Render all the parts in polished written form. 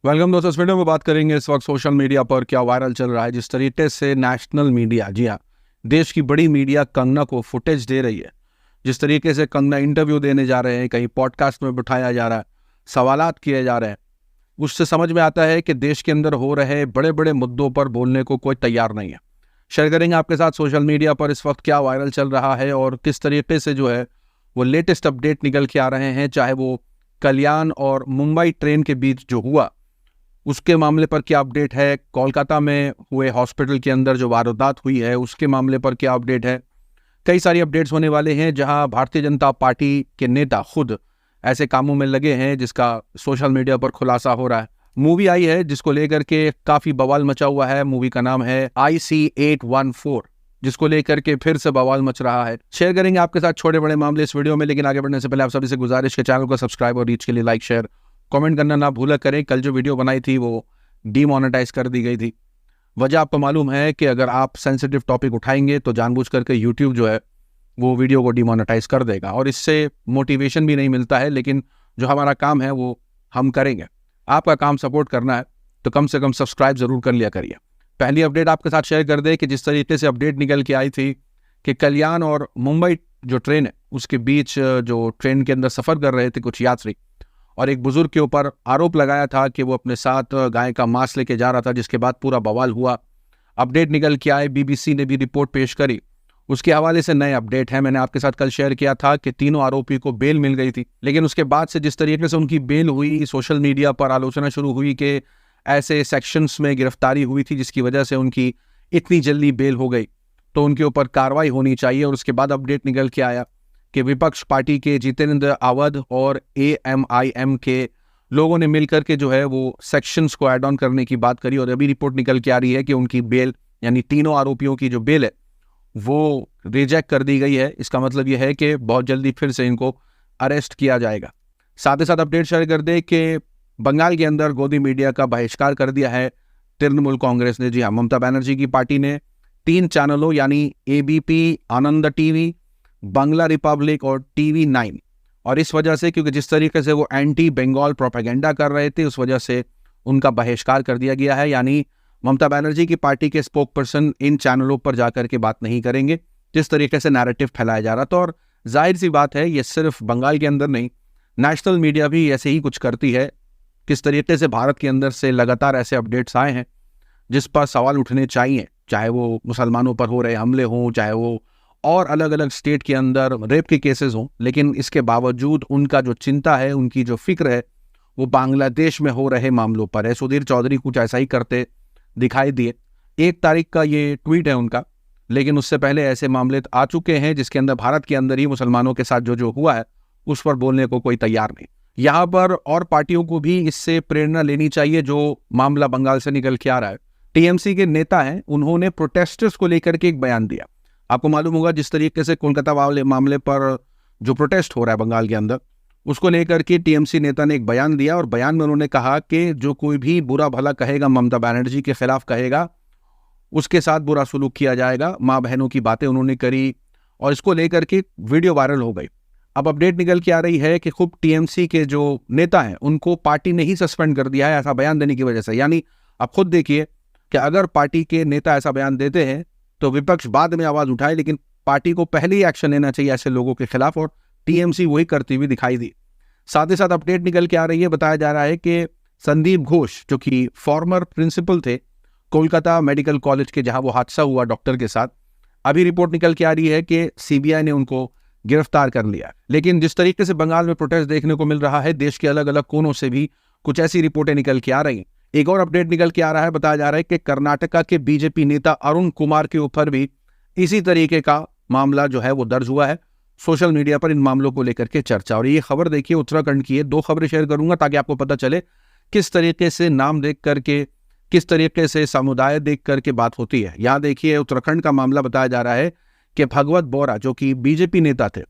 Welcome दोस्तों। इस video में बात करेंगे इस वक्त सोशल मीडिया पर क्या वायरल चल रहा है। जिस तरीके से नेशनल मीडिया, जी हाँ, देश की बड़ी मीडिया कंगना को फुटेज दे रही है, जिस तरीके से कंगना इंटरव्यू देने जा रहे हैं, कहीं पॉडकास्ट में बिठाया जा रहा है, सवालात किए जा रहे हैं, उससे समझ में आता है कि देश के अंदर हो रहे बड़े बड़े मुद्दों पर बोलने को कोई तैयार नहीं है। शेयर करेंगे आपके साथ सोशल मीडिया पर इस वक्त क्या वायरल चल रहा है और किस तरीके से जो है वो लेटेस्ट अपडेट निकल के आ रहे हैं। चाहे वो कल्याण और मुंबई ट्रेन के बीच जो हुआ उसके मामले पर क्या अपडेट है, कोलकाता में हुए हॉस्पिटल के अंदर जो वारदात हुई है उसके मामले पर क्या अपडेट है। कई सारी अपडेट्स होने वाले हैं जहां भारतीय जनता पार्टी के नेता खुद ऐसे कामों में लगे हैं जिसका सोशल मीडिया पर खुलासा हो रहा है। मूवी आई है जिसको लेकर के काफी बवाल मचा हुआ है। मूवी का नाम है IC814, जिसको लेकर के फिर से बवाल मच रहा है। शेयर करेंगे आपके साथ छोटे बड़े मामले इस वीडियो में, लेकिन आगे बढ़ने से पहले आप सभी से गुजारिश के चैनल को सब्सक्राइब और रीच के लिए लाइक शेयर कमेंट करना ना भूला करें। कल जो वीडियो बनाई थी वो डीमोनेटाइज कर दी गई थी। वजह आपको मालूम है कि अगर आप सेंसिटिव टॉपिक उठाएंगे तो जानबूझ करके यूट्यूब जो है वो वीडियो को डीमोनेटाइज कर देगा और इससे मोटिवेशन भी नहीं मिलता है। लेकिन जो हमारा काम है वो हम करेंगे। आपका काम सपोर्ट करना है तो कम से कम सब्सक्राइब जरूर कर लिया करिए। पहली अपडेट आपके साथ शेयर कर दे कि जिस तरीके से अपडेट निकल के आई थी कि कल्याण और मुंबई जो ट्रेन है उसके बीच जो ट्रेन के अंदर सफर कर रहे थे कुछ यात्री, और एक बुजुर्ग के ऊपर आरोप लगाया था कि वो अपने साथ गाय का मांस लेके जा रहा था, जिसके बाद पूरा बवाल हुआ। अपडेट निकल के आए, BBC ने भी रिपोर्ट पेश करी, उसके हवाले से नए अपडेट है। मैंने आपके साथ कल शेयर किया था कि तीनों आरोपी को बेल मिल गई थी, लेकिन उसके बाद से जिस तरीके से उनकी बेल हुई, सोशल मीडिया पर आलोचना शुरू हुई कि ऐसे सेक्शंस में गिरफ्तारी हुई थी जिसकी वजह से उनकी इतनी जल्दी बेल हो गई, तो उनके ऊपर कार्रवाई होनी चाहिए। और उसके बाद अपडेट निकल के आया कि विपक्ष पार्टी के जितेंद्र अवध और AMIM के लोगों ने मिलकर के जो है वो सेक्शंस को ऐड ऑन करने की बात करी, और अभी रिपोर्ट निकल के आ रही है कि उनकी बेल, यानी तीनों आरोपियों की जो बेल है वो रिजेक्ट कर दी गई है। इसका मतलब यह है कि बहुत जल्दी फिर से इनको अरेस्ट किया जाएगा। साथ ही साथ अपडेट शेयर कर दे कि बंगाल के अंदर गोदी मीडिया का बहिष्कार कर दिया है तृणमूल कांग्रेस ने। जी हाँ, ममता बनर्जी की पार्टी ने 3 चैनलों यानी ABP, आनंद TV, बांग्ला रिपब्लिक और TV9, और इस वजह से क्योंकि जिस तरीके से वो एंटी बंगाल प्रोपेगेंडा कर रहे थे उस वजह से उनका बहिष्कार कर दिया गया है। यानी ममता बनर्जी की पार्टी के स्पोक पर्सन इन चैनलों पर जाकर के बात नहीं करेंगे जिस तरीके से नैरेटिव फैलाया जा रहा था। और जाहिर सी बात है ये सिर्फ बंगाल के अंदर नहीं, नेशनल मीडिया भी ऐसे ही कुछ करती है। किस तरीके से भारत के अंदर से लगातार ऐसे अपडेट्स आए हैं जिस पर सवाल उठने चाहिए, चाहे वो मुसलमानों पर हो रहे हमले हों, चाहे वो और अलग अलग स्टेट के अंदर रेप के केसेस हों, लेकिन इसके बावजूद उनका जो चिंता है, उनकी जो फिक्र है वो बांग्लादेश में हो रहे मामलों पर है। सुधीर चौधरी कुछ ऐसा ही करते दिखाई दिए। 1 तारीख का ये ट्वीट है उनका, लेकिन उससे पहले ऐसे मामले आ चुके हैं जिसके अंदर भारत के अंदर ही मुसलमानों के साथ जो जो हुआ है उस पर बोलने को कोई तैयार नहीं। यहाँ पर और पार्टियों को भी इससे प्रेरणा लेनी चाहिए जो मामला बंगाल से निकल के आ रहा है। TMC के नेता हैं, उन्होंने प्रोटेस्टर्स को लेकर के एक बयान दिया। आपको मालूम होगा जिस तरीके से कोलकाता वाले मामले पर जो प्रोटेस्ट हो रहा है बंगाल के अंदर, उसको लेकर के TMC नेता ने एक बयान दिया, और बयान में उन्होंने कहा कि जो कोई भी बुरा भला कहेगा, ममता बनर्जी के खिलाफ कहेगा, उसके साथ बुरा सलूक किया जाएगा। माँ बहनों की बातें उन्होंने करी और इसको लेकर के वीडियो वायरल हो गई। अब अपडेट निकल के आ रही है कि खूब TMC के जो नेता हैं उनको पार्टी ने ही सस्पेंड कर दिया है ऐसा बयान देने की वजह से। यानी आप खुद देखिए कि अगर पार्टी के नेता ऐसा बयान देते हैं तो विपक्ष बाद में आवाज उठाए, लेकिन पार्टी को पहले ही एक्शन लेना चाहिए ऐसे लोगों के खिलाफ, और TMC वही करती हुई दिखाई दी। साथ ही साथ अपडेट निकल के आ रही है, बताया जा रहा है कि संदीप घोष जो कि फॉर्मर प्रिंसिपल थे कोलकाता मेडिकल कॉलेज के, जहां वो हादसा हुआ डॉक्टर के साथ, अभी रिपोर्ट निकल के आ रही है कि CBI ने उनको गिरफ्तार कर लिया। लेकिन जिस तरीके से बंगाल में प्रोटेस्ट देखने को मिल रहा है, देश के अलग अलग कोनों से भी कुछ ऐसी रिपोर्टें निकल के आ रही हैं। एक और अपडेट निकल के आ रहा है, बताया जा रहा है कि कर्नाटका के BJP नेता अरुण कुमार के ऊपर भी इसी तरीके का मामला जो है वो दर्ज हुआ है। सोशल मीडिया पर इन मामलों को लेकर के चर्चा, और ये खबर देखिए उत्तराखंड की है। 2 खबरें शेयर करूंगा ताकि आपको पता चले किस तरीके से नाम देख करके, किस तरीके से समुदाय देख करके बात होती है। यहाँ देखिए उत्तराखंड का मामला बताया जा रहा है कि भगवत बोरा जो कि BJP नेता थे,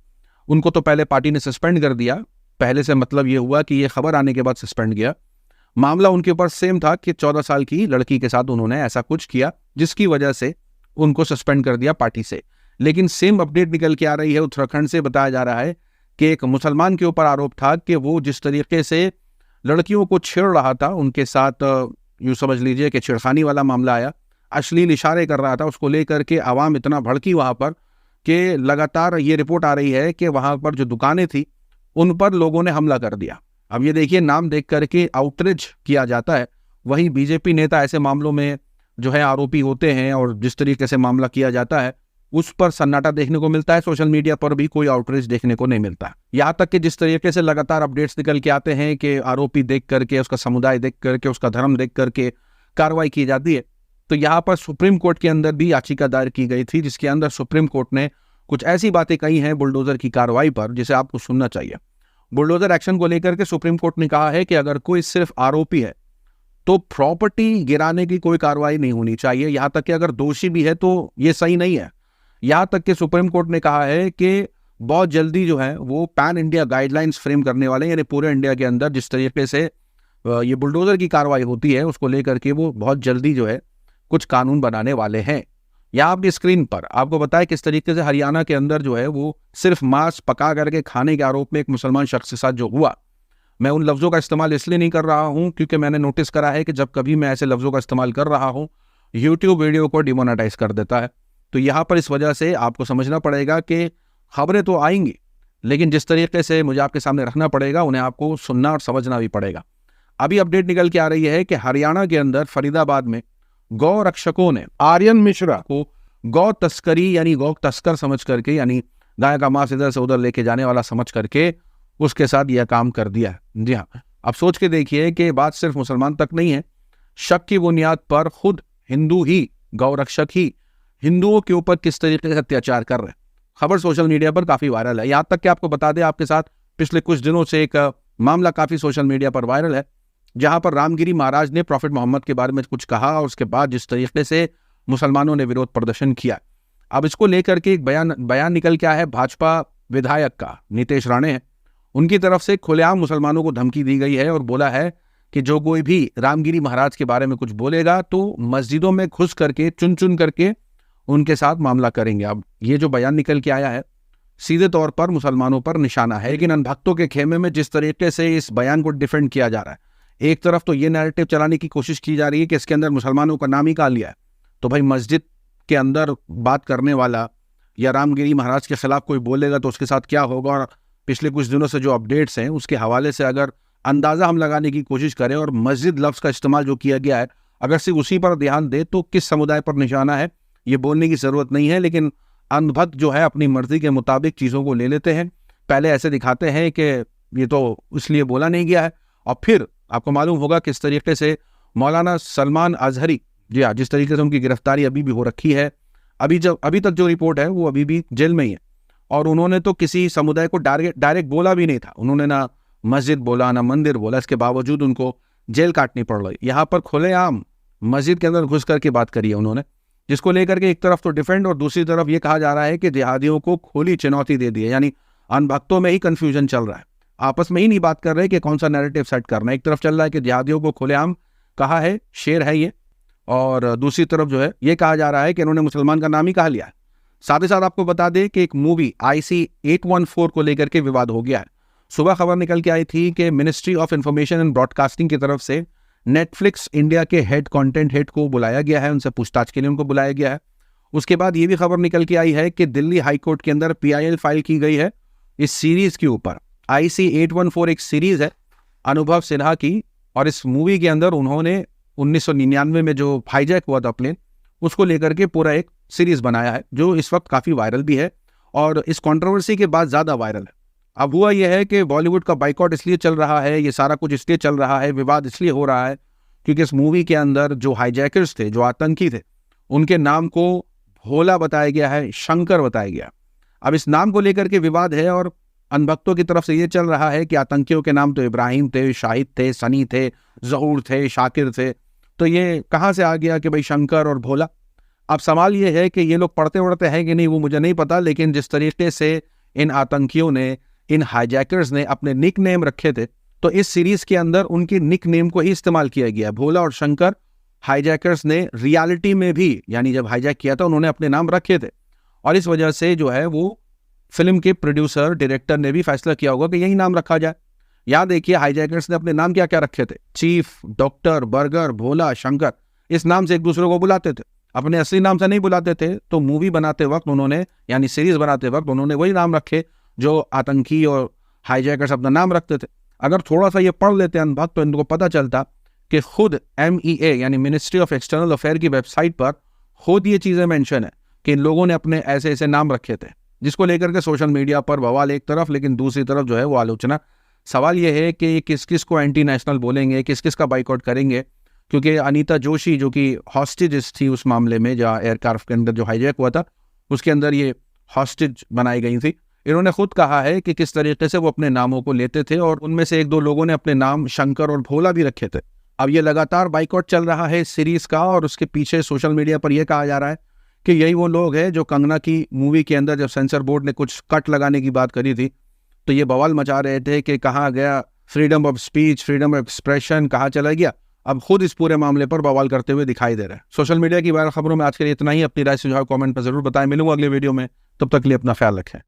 उनको तो पहले पार्टी ने सस्पेंड कर दिया। पहले से मतलब ये हुआ कि ये खबर आने के बाद सस्पेंड किया। मामला उनके ऊपर सेम था कि 14 साल की लड़की के साथ उन्होंने ऐसा कुछ किया जिसकी वजह से उनको सस्पेंड कर दिया पार्टी से। लेकिन सेम अपडेट निकल के आ रही है उत्तराखंड से, बताया जा रहा है कि एक मुसलमान के ऊपर आरोप था कि वो जिस तरीके से लड़कियों को छेड़ रहा था, उनके साथ यूँ समझ लीजिए कि छेड़खानी वाला मामला आया, अश्लील इशारे कर रहा था, उसको लेकर के आवाम इतना भड़की वहाँ पर कि लगातार ये रिपोर्ट आ रही है कि वहाँ पर जो दुकानें थी उन पर लोगों ने हमला कर दिया। अब ये देखिए, नाम देख करके आउटरीच किया जाता है, वहीं बीजेपी नेता ऐसे मामलों में जो है आरोपी होते हैं और जिस तरीके से मामला किया जाता है उस पर सन्नाटा देखने को मिलता है। सोशल मीडिया पर भी कोई आउटरीच देखने को नहीं मिलता। यहाँ तक कि जिस तरीके से लगातार अपडेट्स निकल के आते हैं कि आरोपी देख करके, उसका समुदाय देख करके, उसका धर्म देख करके कार्रवाई की जाती है, तो यहाँ पर सुप्रीम कोर्ट के अंदर भी याचिका दायर की गई थी, जिसके अंदर सुप्रीम कोर्ट ने कुछ ऐसी बातें कही हैं बुलडोजर की कार्रवाई पर जिसे आपको सुनना चाहिए। बुलडोजर एक्शन को लेकर के सुप्रीम कोर्ट ने कहा है कि अगर कोई सिर्फ आरोपी है तो प्रॉपर्टी गिराने की कोई कार्रवाई नहीं होनी चाहिए, यहाँ तक कि अगर दोषी भी है तो ये सही नहीं है। यहाँ तक कि सुप्रीम कोर्ट ने कहा है कि बहुत जल्दी जो है वो पैन इंडिया गाइडलाइंस फ्रेम करने वाले, यानी पूरे इंडिया के अंदर जिस तरीके से ये बुलडोजर की कार्रवाई होती है उसको लेकर के वो बहुत जल्दी जो है कुछ कानून बनाने वाले हैं। यहाँ आपकी स्क्रीन पर आपको बताया किस तरीके से हरियाणा के अंदर जो है वो सिर्फ मांस पका करके खाने के आरोप में एक मुसलमान शख्स के साथ जो हुआ, मैं उन लफ्ज़ों का इस्तेमाल इसलिए नहीं कर रहा हूँ क्योंकि मैंने नोटिस करा है कि जब कभी मैं ऐसे लफ्ज़ों का इस्तेमाल कर रहा हूँ यूट्यूब वीडियो को डिमोनेटाइज कर देता है। तो यहाँ पर इस वजह से आपको समझना पड़ेगा कि खबरें तो आएंगी, लेकिन जिस तरीके से मुझे आपके सामने रखना पड़ेगा उन्हें आपको सुनना और समझना भी पड़ेगा। अभी अपडेट निकल के आ रही है कि हरियाणा के अंदर फरीदाबाद में गौ रक्षकों ने आर्यन मिश्रा को गौ तस्करी यानी गौ तस्कर समझ करके, यानी गाय का मांस इधर से उधर लेके जाने वाला समझ करके उसके साथ यह काम कर दिया। जी हाँ, अब सोच के देखिए कि बात सिर्फ मुसलमान तक नहीं है, शक की बुनियाद पर खुद हिंदू ही, गौ रक्षक ही हिंदुओं के ऊपर किस तरीके से अत्याचार कर रहे हैं। खबर सोशल मीडिया पर काफी वायरल है। यहाँ तक कि आपको बता दें आपके साथ पिछले कुछ दिनों से एक मामला काफी सोशल मीडिया पर वायरल है, जहां पर रामगिरी महाराज ने प्रॉफिट मोहम्मद के बारे में कुछ कहा और उसके बाद जिस तरीके से मुसलमानों ने विरोध प्रदर्शन किया। अब इसको लेकर के एक बयान निकल के आया है भाजपा विधायक का, नीतेश राणे है, उनकी तरफ से खुलेआम मुसलमानों को धमकी दी गई है और बोला है कि जो कोई भी रामगिरी महाराज के बारे में कुछ बोलेगा तो मस्जिदों में घुस करके चुन चुन करके उनके साथ मामला करेंगे। अब ये जो बयान निकल के आया है सीधे तौर पर मुसलमानों पर निशाना है, लेकिन अनभक्तों के खेमे में जिस तरीके से इस बयान को डिफेंड किया जा रहा है, एक तरफ तो ये नैरेटिव चलाने की कोशिश की जा रही है कि इसके अंदर मुसलमानों का नाम ही कहा लिया है, तो भाई मस्जिद के अंदर बात करने वाला या रामगिरी महाराज के खिलाफ कोई बोलेगा तो उसके साथ क्या होगा। और पिछले कुछ दिनों से जो अपडेट्स हैं उसके हवाले से अगर अंदाज़ा हम लगाने की कोशिश करें और मस्जिद लफ्ज़ का इस्तेमाल जो किया गया है अगर सिर्फ उसी पर ध्यान दे तो किस समुदाय पर निशाना है ये बोलने की ज़रूरत नहीं है। लेकिन अंधभक्त जो है अपनी मर्जी के मुताबिक चीज़ों को ले लेते हैं, पहले ऐसे दिखाते हैं कि ये तो इसलिए बोला नहीं गया है, और फिर आपको मालूम होगा किस तरीके से मौलाना सलमान अजहरी, जी हाँ, जिस तरीके से उनकी गिरफ्तारी अभी भी हो रखी है, अभी तक जो रिपोर्ट है वो अभी भी जेल में ही है, और उन्होंने तो किसी समुदाय को डायरेक्ट बोला भी नहीं था, उन्होंने ना मस्जिद बोला ना मंदिर बोला, इसके बावजूद उनको जेल काटनी पड़ रही। यहाँ पर खुलेआम मस्जिद के अंदर घुस करके बात करी है उन्होंने, जिसको लेकर के एक तरफ तो डिफेंड और दूसरी तरफ ये कहा जा रहा है कि जिहादियों को खुली चुनौती दे दी है, यानी अनभक्तों में ही कंफ्यूजन चल रहा है, आपस में ही नहीं बात कर रहे कि कौन सा नैरेटिव सेट करना है। एक तरफ चल रहा है कि जिहादियों को खुलेआम कहा है शेर है ये, और दूसरी तरफ जो है ये कहा जा रहा है कि इन्होंने मुसलमान का नाम ही कहा लिया है। साथ ही साथ आपको बता दें कि एक मूवी IC 814 को लेकर के विवाद हो गया है। सुबह खबर निकल के आई थी कि ministry of information and broadcasting की तरफ से नेटफ्लिक्स इंडिया के हेड कंटेंट हेड को बुलाया गया है, उनसे पूछताछ के लिए उनको बुलाया गया है। उसके बाद ये भी खबर निकल के आई है कि दिल्ली हाईकोर्ट के अंदर PIL फाइल की गई है इस सीरीज के ऊपर। IC 814 एक सीरीज है अनुभव सिन्हा की, और इस मूवी के अंदर उन्होंने 1999 में जो हाईजैक हुआ था प्लेन, उसको लेकर के पूरा एक सीरीज बनाया है जो इस वक्त काफ़ी वायरल भी है और इस कंट्रोवर्सी के बाद ज़्यादा वायरल है। अब हुआ यह है कि बॉलीवुड का बाइकआउट इसलिए चल रहा है, ये सारा कुछ इसलिए चल रहा है, विवाद इसलिए हो रहा है क्योंकि इस मूवी के अंदर जो हाईजैकर्स थे, जो आतंकी थे, उनके नाम को भोला बताया गया है, शंकर बताया गया। अब इस नाम को लेकर के विवाद है और अनभक्तों की तरफ से ये चल रहा है कि आतंकियों के नाम तो इब्राहिम थे, शाहिद थे, सनी थे, जहूर थे, शाकिर थे, तो ये कहाँ से आ गया कि भाई शंकर और भोला। अब सवाल ये है कि ये लोग पढ़ते वढ़ते हैं कि नहीं वो मुझे नहीं पता, लेकिन जिस तरीके से इन आतंकियों ने, इन हाईजैकर्स ने अपने निक नेम रखे थे, तो इस सीरीज के अंदर उनके निक नेम को ही इस्तेमाल किया गया। भोला और शंकर हाईजैकर्स ने रियलिटी में भी, यानी जब हाईजैक किया था उन्होंने अपने नाम रखे थे, और इस वजह से जो है वो फिल्म के प्रोड्यूसर डायरेक्टर ने भी फैसला किया होगा कि यही नाम रखा जाए। यहाँ देखिए हाईजैकर्स ने अपने नाम क्या क्या रखे थे, चीफ, डॉक्टर, बर्गर, भोला, शंकर, इस नाम से एक दूसरे को बुलाते थे, अपने असली नाम से नहीं बुलाते थे। तो मूवी बनाते वक्त उन्होंने, यानी सीरीज बनाते वक्त उन्होंने वही नाम रखे जो आतंकी और हाईजैकर्स अपना नाम रखते थे। अगर थोड़ा सा ये पढ़ लेते अनुभक्त तो इनको पता चलता कि खुद MEA यानी मिनिस्ट्री ऑफ एक्सटर्नल अफेयर की वेबसाइट पर खुद ये चीज़ें मेंशन है कि इन लोगों ने अपने ऐसे ऐसे नाम रखे थे, जिसको लेकर के सोशल मीडिया पर बवाल एक तरफ, लेकिन दूसरी तरफ जो है वो आलोचना। सवाल ये है कि किस किस को एंटी नेशनल बोलेंगे, किस किस का बाइकआउट करेंगे, क्योंकि अनीता जोशी जो कि हॉस्टेज थी उस मामले में, जहाँ एयरक्राफ्ट के अंदर जो हाईजैक हुआ था उसके अंदर ये हॉस्टेज बनाई गई थी, इन्होंने खुद कहा है कि किस तरीके से वो अपने नामों को लेते थे और उनमें से एक दो लोगों ने अपने नाम शंकर और भोला भी रखे थे। अब ये लगातार बाइकआउट चल रहा है इस सीरीज का, और उसके पीछे सोशल मीडिया पर यह कहा जा रहा है कि यही वो लोग हैं जो कंगना की मूवी के अंदर जब सेंसर बोर्ड ने कुछ कट लगाने की बात करी थी तो ये बवाल मचा रहे थे कि कहाँ गया freedom of speech, freedom of expression, कहाँ चला गया। अब खुद इस पूरे मामले पर बवाल करते हुए दिखाई दे रहा है। सोशल मीडिया की वायरल खबरों में आज के लिए इतना ही। अपनी राय सुझाव कमेंट पर जरूर बताएं। मिलूंगा अगले वीडियो में, तब तक के लिए अपना ख्याल रखें।